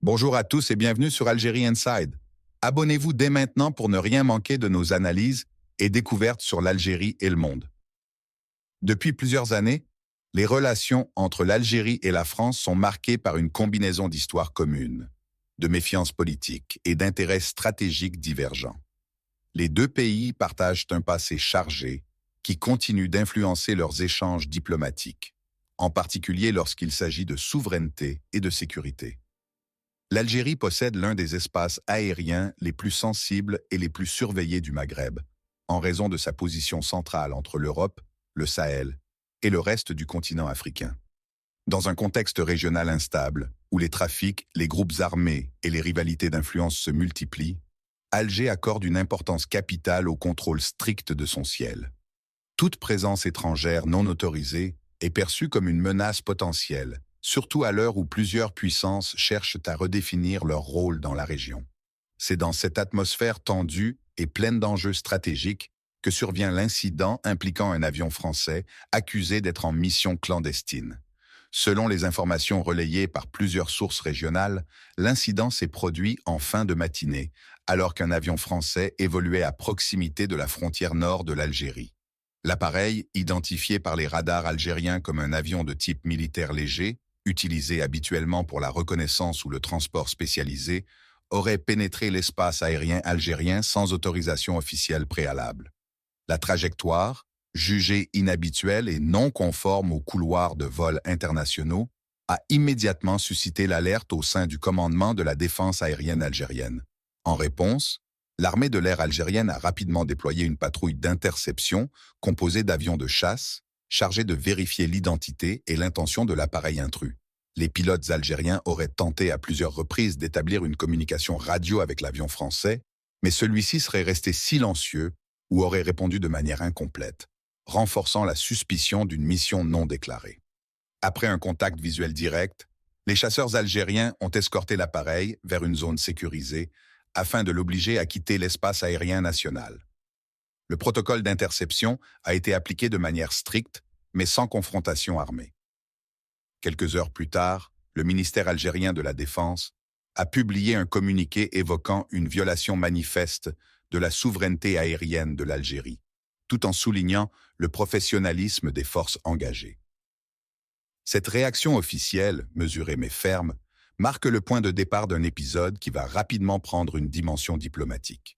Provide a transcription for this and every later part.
Bonjour à tous et bienvenue sur Algérie Inside. Abonnez-vous dès maintenant pour ne rien manquer de nos analyses et découvertes sur l'Algérie et le monde. Depuis plusieurs années, les relations entre l'Algérie et la France sont marquées par une combinaison d'histoires communes, de méfiances politiques et d'intérêts stratégiques divergents. Les deux pays partagent un passé chargé qui continue d'influencer leurs échanges diplomatiques, en particulier lorsqu'il s'agit de souveraineté et de sécurité. L'Algérie possède l'un des espaces aériens les plus sensibles et les plus surveillés du Maghreb, en raison de sa position centrale entre l'Europe, le Sahel et le reste du continent africain. Dans un contexte régional instable, où les trafics, les groupes armés et les rivalités d'influence se multiplient, Alger accorde une importance capitale au contrôle strict de son ciel. Toute présence étrangère non autorisée est perçue comme une menace potentielle, surtout à l'heure où plusieurs puissances cherchent à redéfinir leur rôle dans la région. C'est dans cette atmosphère tendue et pleine d'enjeux stratégiques que survient l'incident impliquant un avion français accusé d'être en mission clandestine. Selon les informations relayées par plusieurs sources régionales, l'incident s'est produit en fin de matinée, alors qu'un avion français évoluait à proximité de la frontière nord de l'Algérie. L'appareil, identifié par les radars algériens comme un avion de type militaire léger, utilisé habituellement pour la reconnaissance ou le transport spécialisé, aurait pénétré l'espace aérien algérien sans autorisation officielle préalable. La trajectoire, jugée inhabituelle et non conforme aux couloirs de vols internationaux, a immédiatement suscité l'alerte au sein du commandement de la défense aérienne algérienne. En réponse, l'armée de l'air algérienne a rapidement déployé une patrouille d'interception composée d'avions de chasse, chargés de vérifier l'identité et l'intention de l'appareil intrus. Les pilotes algériens auraient tenté à plusieurs reprises d'établir une communication radio avec l'avion français, mais celui-ci serait resté silencieux ou aurait répondu de manière incomplète, renforçant la suspicion d'une mission non déclarée. Après un contact visuel direct, les chasseurs algériens ont escorté l'appareil vers une zone sécurisée afin de l'obliger à quitter l'espace aérien national. Le protocole d'interception a été appliqué de manière stricte, mais sans confrontation armée. Quelques heures plus tard, le ministère algérien de la Défense a publié un communiqué évoquant une violation manifeste de la souveraineté aérienne de l'Algérie, tout en soulignant le professionnalisme des forces engagées. Cette réaction officielle, mesurée mais ferme, marque le point de départ d'un épisode qui va rapidement prendre une dimension diplomatique.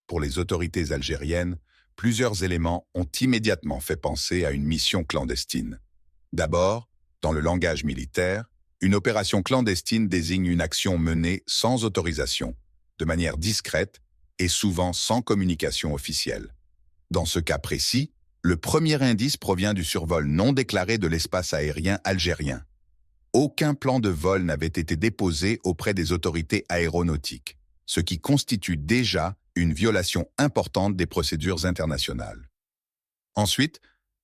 Pour les autorités algériennes, plusieurs éléments ont immédiatement fait penser à une mission clandestine. D'abord, dans le langage militaire, une opération clandestine désigne une action menée sans autorisation, de manière discrète et souvent sans communication officielle. Dans ce cas précis, le premier indice provient du survol non déclaré de l'espace aérien algérien. Aucun plan de vol n'avait été déposé auprès des autorités aéronautiques, ce qui constitue déjà une violation importante des procédures internationales. Ensuite,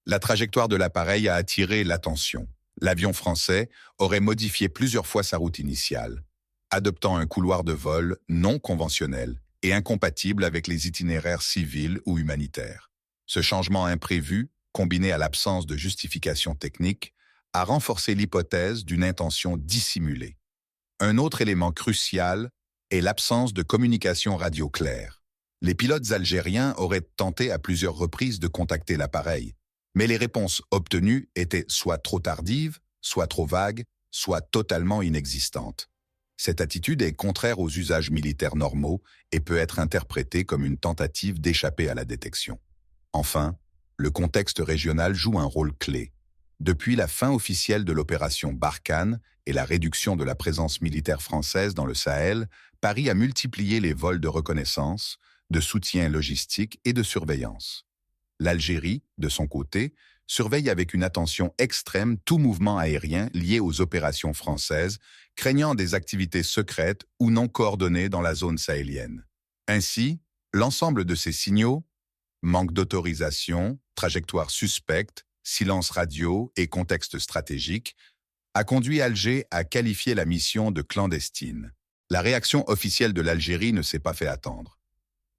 la trajectoire de l'appareil a attiré l'attention. L'avion français aurait modifié plusieurs fois sa route initiale, adoptant un couloir de vol non conventionnel et incompatible avec les itinéraires civils ou humanitaires. Ce changement imprévu, combiné à l'absence de justification technique, a renforcé l'hypothèse d'une intention dissimulée. Un autre élément crucial est l'absence de communication radio claire. Les pilotes algériens auraient tenté à plusieurs reprises de contacter l'appareil, mais les réponses obtenues étaient soit trop tardives, soit trop vagues, soit totalement inexistantes. Cette attitude est contraire aux usages militaires normaux et peut être interprétée comme une tentative d'échapper à la détection. Enfin, le contexte régional joue un rôle clé. Depuis la fin officielle de l'opération Barkhane et la réduction de la présence militaire française dans le Sahel, Paris a multiplié les vols de reconnaissance, de soutien logistique et de surveillance. L'Algérie, de son côté, surveille avec une attention extrême tout mouvement aérien lié aux opérations françaises, craignant des activités secrètes ou non coordonnées dans la zone sahélienne. Ainsi, l'ensemble de ces signaux, manque d'autorisation, trajectoire suspecte, silence radio et contexte stratégique, a conduit Alger à qualifier la mission de clandestine. La réaction officielle de l'Algérie ne s'est pas fait attendre.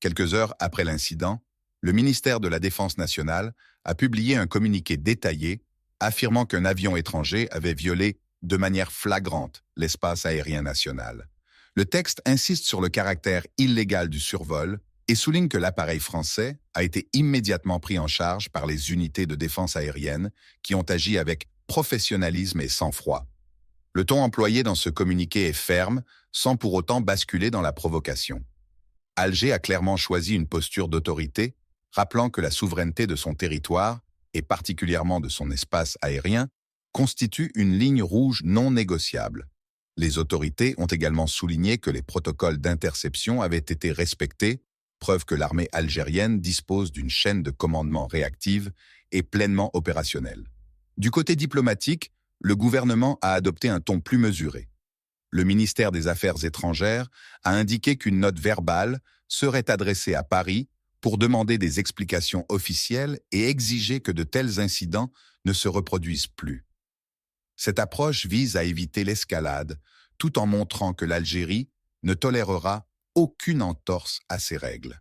Quelques heures après l'incident, le ministère de la Défense nationale a publié un communiqué détaillé affirmant qu'un avion étranger avait violé de manière flagrante l'espace aérien national. Le texte insiste sur le caractère illégal du survol et souligne que l'appareil français a été immédiatement pris en charge par les unités de défense aérienne qui ont agi avec professionnalisme et sang-froid. Le ton employé dans ce communiqué est ferme, sans pour autant basculer dans la provocation. Alger a clairement choisi une posture d'autorité, rappelant que la souveraineté de son territoire, et particulièrement de son espace aérien, constitue une ligne rouge non négociable. Les autorités ont également souligné que les protocoles d'interception avaient été respectés, preuve que l'armée algérienne dispose d'une chaîne de commandement réactive et pleinement opérationnelle. Du côté diplomatique, le gouvernement a adopté un ton plus mesuré. Le ministère des Affaires étrangères a indiqué qu'une note verbale serait adressée à Paris pour demander des explications officielles et exiger que de tels incidents ne se reproduisent plus. Cette approche vise à éviter l'escalade, tout en montrant que l'Algérie ne tolérera aucune entorse à ces règles.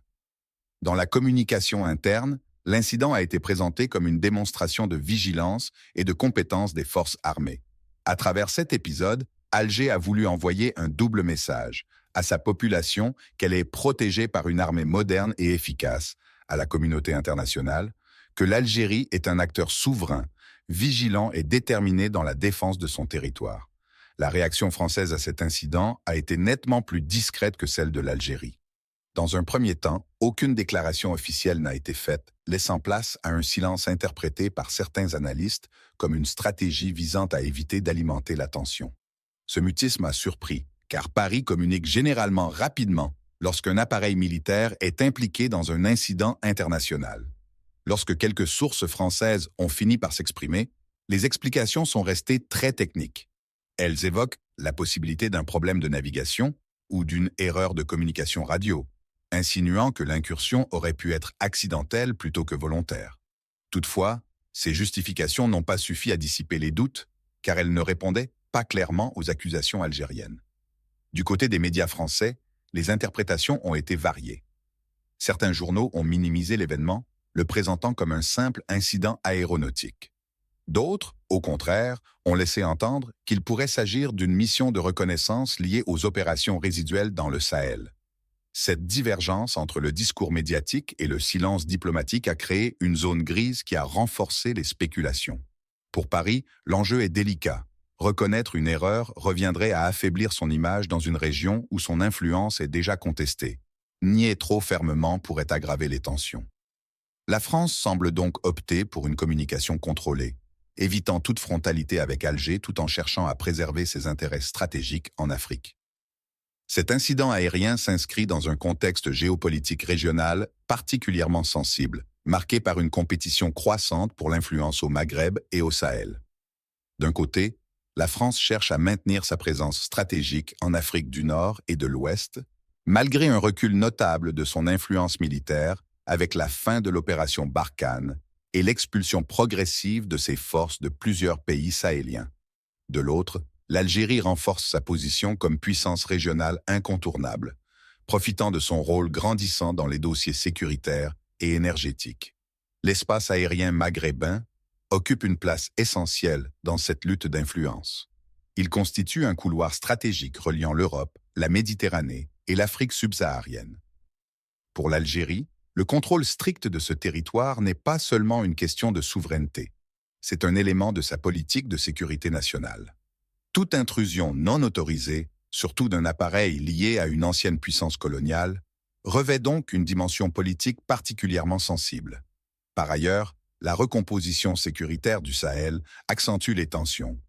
Dans la communication interne, l'incident a été présenté comme une démonstration de vigilance et de compétence des forces armées. À travers cet épisode, Alger a voulu envoyer un double message à sa population qu'elle est protégée par une armée moderne et efficace, à la communauté internationale, que l'Algérie est un acteur souverain, vigilant et déterminé dans la défense de son territoire. La réaction française à cet incident a été nettement plus discrète que celle de l'Algérie. Dans un premier temps, aucune déclaration officielle n'a été faite, laissant place à un silence interprété par certains analystes comme une stratégie visant à éviter d'alimenter la tension. Ce mutisme a surpris, car Paris communique généralement rapidement lorsqu'un appareil militaire est impliqué dans un incident international. Lorsque quelques sources françaises ont fini par s'exprimer, les explications sont restées très techniques. Elles évoquent la possibilité d'un problème de navigation ou d'une erreur de communication radio, insinuant que l'incursion aurait pu être accidentelle plutôt que volontaire. Toutefois, ces justifications n'ont pas suffi à dissiper les doutes, car elles ne répondaient pas clairement aux accusations algériennes. Du côté des médias français, les interprétations ont été variées. Certains journaux ont minimisé l'événement, le présentant comme un simple incident aéronautique. D'autres, au contraire, ont laissé entendre qu'il pourrait s'agir d'une mission de reconnaissance liée aux opérations résiduelles dans le Sahel. Cette divergence entre le discours médiatique et le silence diplomatique a créé une zone grise qui a renforcé les spéculations. Pour Paris, l'enjeu est délicat. Reconnaître une erreur reviendrait à affaiblir son image dans une région où son influence est déjà contestée. Nier trop fermement pourrait aggraver les tensions. La France semble donc opter pour une communication contrôlée, évitant toute frontalité avec Alger tout en cherchant à préserver ses intérêts stratégiques en Afrique. Cet incident aérien s'inscrit dans un contexte géopolitique régional particulièrement sensible, marqué par une compétition croissante pour l'influence au Maghreb et au Sahel. D'un côté, la France cherche à maintenir sa présence stratégique en Afrique du Nord et de l'Ouest, malgré un recul notable de son influence militaire avec la fin de l'opération Barkhane et l'expulsion progressive de ses forces de plusieurs pays sahéliens. De l'autre, l'Algérie renforce sa position comme puissance régionale incontournable, profitant de son rôle grandissant dans les dossiers sécuritaires et énergétiques. L'espace aérien maghrébin occupe une place essentielle dans cette lutte d'influence. Il constitue un couloir stratégique reliant l'Europe, la Méditerranée et l'Afrique subsaharienne. Pour l'Algérie, le contrôle strict de ce territoire n'est pas seulement une question de souveraineté, c'est un élément de sa politique de sécurité nationale. Toute intrusion non autorisée, surtout d'un appareil lié à une ancienne puissance coloniale, revêt donc une dimension politique particulièrement sensible. Par ailleurs, la recomposition sécuritaire du Sahel accentue les tensions.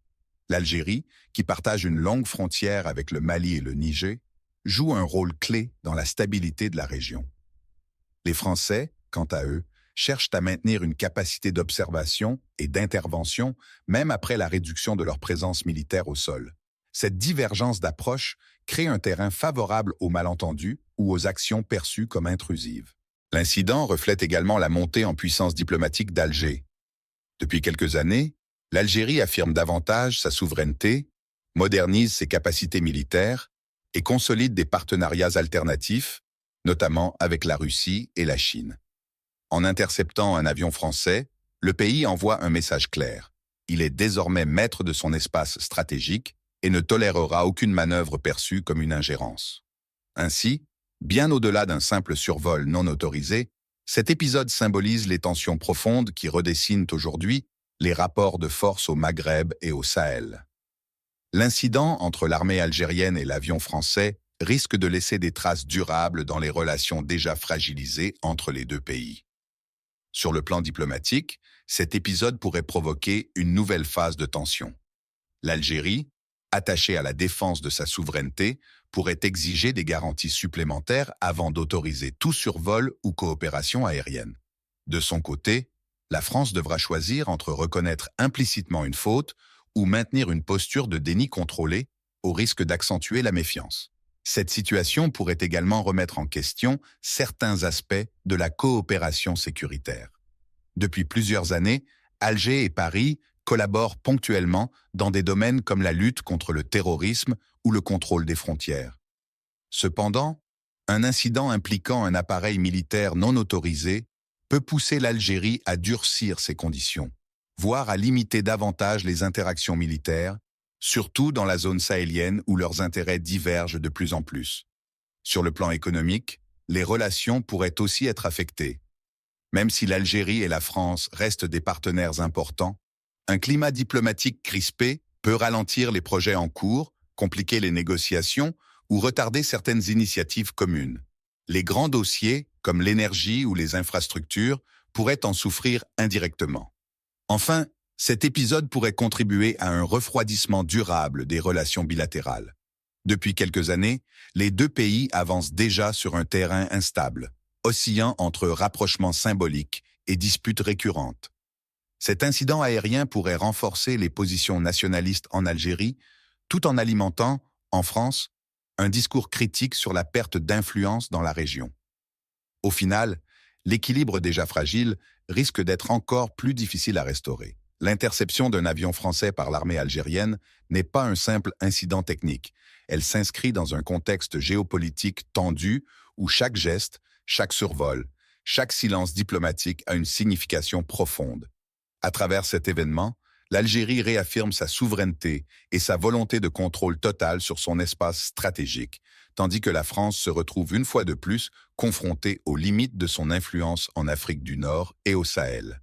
L'Algérie, qui partage une longue frontière avec le Mali et le Niger, joue un rôle clé dans la stabilité de la région. Les Français, quant à eux, cherchent à maintenir une capacité d'observation et d'intervention même après la réduction de leur présence militaire au sol. Cette divergence d'approche crée un terrain favorable aux malentendus ou aux actions perçues comme intrusives. L'incident reflète également la montée en puissance diplomatique d'Alger. Depuis quelques années, l'Algérie affirme davantage sa souveraineté, modernise ses capacités militaires et consolide des partenariats alternatifs, notamment avec la Russie et la Chine. En interceptant un avion français, le pays envoie un message clair. Il est désormais maître de son espace stratégique et ne tolérera aucune manœuvre perçue comme une ingérence. Ainsi, bien au-delà d'un simple survol non autorisé, cet épisode symbolise les tensions profondes qui redessinent aujourd'hui les rapports de force au Maghreb et au Sahel. L'incident entre l'armée algérienne et l'avion français risque de laisser des traces durables dans les relations déjà fragilisées entre les deux pays. Sur le plan diplomatique, cet épisode pourrait provoquer une nouvelle phase de tension. L'Algérie, attachée à la défense de sa souveraineté, pourrait exiger des garanties supplémentaires avant d'autoriser tout survol ou coopération aérienne. De son côté, la France devra choisir entre reconnaître implicitement une faute ou maintenir une posture de déni contrôlé au risque d'accentuer la méfiance. Cette situation pourrait également remettre en question certains aspects de la coopération sécuritaire. Depuis plusieurs années, Alger et Paris collaborent ponctuellement dans des domaines comme la lutte contre le terrorisme ou le contrôle des frontières. Cependant, un incident impliquant un appareil militaire non autorisé peut pousser l'Algérie à durcir ses conditions, voire à limiter davantage les interactions militaires, surtout dans la zone sahélienne où leurs intérêts divergent de plus en plus. Sur le plan économique, les relations pourraient aussi être affectées. Même si l'Algérie et la France restent des partenaires importants, un climat diplomatique crispé peut ralentir les projets en cours, compliquer les négociations ou retarder certaines initiatives communes. Les grands dossiers, comme l'énergie ou les infrastructures, pourraient en souffrir indirectement. Enfin, cet épisode pourrait contribuer à un refroidissement durable des relations bilatérales. Depuis quelques années, les deux pays avancent déjà sur un terrain instable, oscillant entre rapprochements symboliques et disputes récurrentes. Cet incident aérien pourrait renforcer les positions nationalistes en Algérie, tout en alimentant, en France, un discours critique sur la perte d'influence dans la région. Au final, l'équilibre déjà fragile risque d'être encore plus difficile à restaurer. L'interception d'un avion français par l'armée algérienne n'est pas un simple incident technique. Elle s'inscrit dans un contexte géopolitique tendu où chaque geste, chaque survol, chaque silence diplomatique a une signification profonde. À travers cet événement, l'Algérie réaffirme sa souveraineté et sa volonté de contrôle total sur son espace stratégique, tandis que la France se retrouve une fois de plus confrontée aux limites de son influence en Afrique du Nord et au Sahel.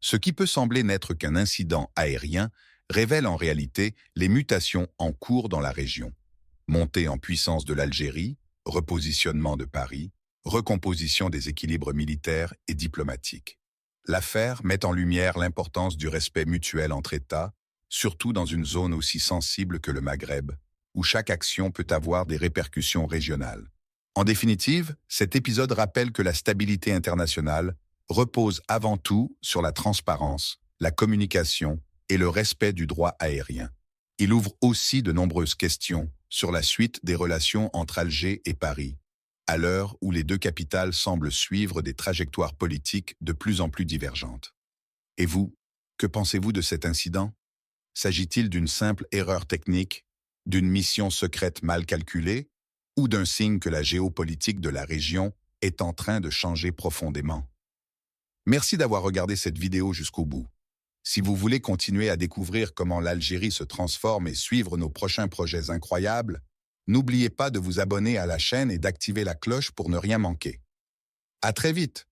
Ce qui peut sembler n'être qu'un incident aérien révèle en réalité les mutations en cours dans la région. Montée en puissance de l'Algérie, repositionnement de Paris, recomposition des équilibres militaires et diplomatiques. L'affaire met en lumière l'importance du respect mutuel entre États, surtout dans une zone aussi sensible que le Maghreb, où chaque action peut avoir des répercussions régionales. En définitive, cet épisode rappelle que la stabilité internationale repose avant tout sur la transparence, la communication et le respect du droit aérien. Il ouvre aussi de nombreuses questions sur la suite des relations entre Alger et Paris, à l'heure où les deux capitales semblent suivre des trajectoires politiques de plus en plus divergentes. Et vous, que pensez-vous de cet incident? S'agit-il d'une simple erreur technique, d'une mission secrète mal calculée, ou d'un signe que la géopolitique de la région est en train de changer profondément? Merci d'avoir regardé cette vidéo jusqu'au bout. Si vous voulez continuer à découvrir comment l'Algérie se transforme et suivre nos prochains projets incroyables, n'oubliez pas de vous abonner à la chaîne et d'activer la cloche pour ne rien manquer. À très vite!